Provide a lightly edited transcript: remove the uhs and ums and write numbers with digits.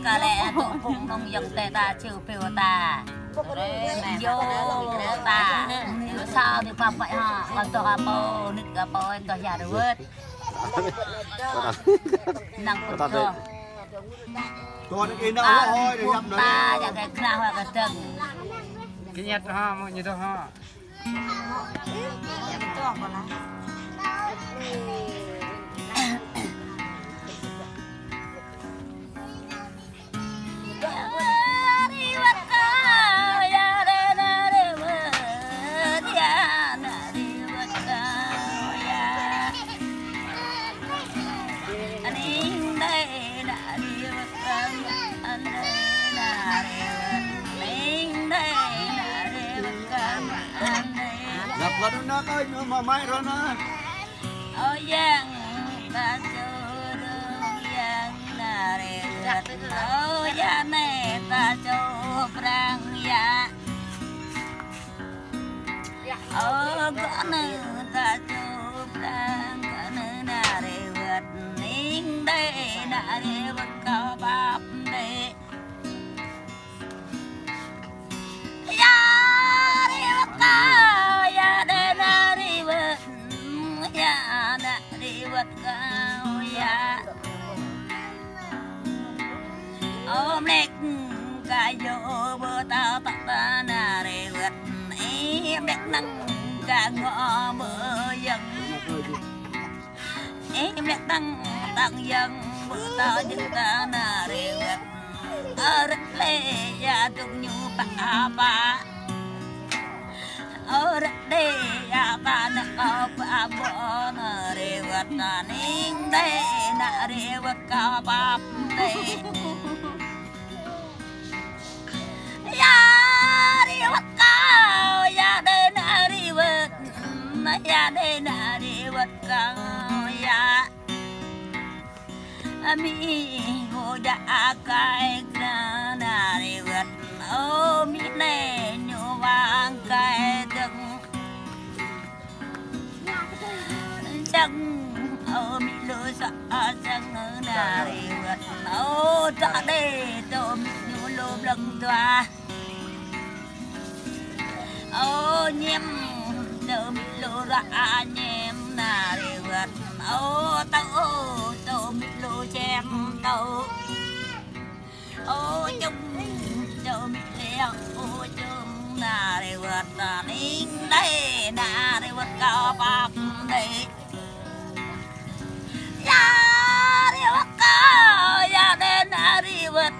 cả lẽ tụ phụng nông dân tệ ta chịu phiêu ta vô ta sao thì phạm vậy hả còn tôi gặp bố nít gặp bố anh tôi giả được năng bực cơ còn cái nào thôi để nhầm ta chẳng cái nào hoặc cái từng cái nhật ha mọi người thôi ha nó ơi mà mai rồi nó ôi giang ta cho đường giang là đẹp ôi giang này ta cho prang ya ôi con này ta cho prang con này đẹp nín đây đã đẹp cao bắp đây ya đẹp cao ya đẹp ya đã đi vượt cao ya ôm nét cả vô bờ tao tao ta nà để vượt em đẹp năng cả ngõ bờ dân em đẹp tăng tăng dân bờ tao dân ta nà để vượt ở đất lệ ya tung nhu ba ba ở đây ta nợ ba bữa nợ đi vật nín đây nợ đi vật cao bắp đây ya đi vật cao ya đây nợ đi vật ya đây nợ đi vật cao ya mi ngô đã cài nợ đi vật ô mi này nhô vàng cài từng chẳng ô mi lối sợ chẳng ở nào vật ô trả đây tôi mi nhô lốp lưng toa ô nhem tôi mi lô ra nhem nào vật ô tôi mi lô chém tàu ô chung tôi mi leo ô chung nào vật nín đây nào vật cao bắp đây ya đi vật cao ya đến đi vật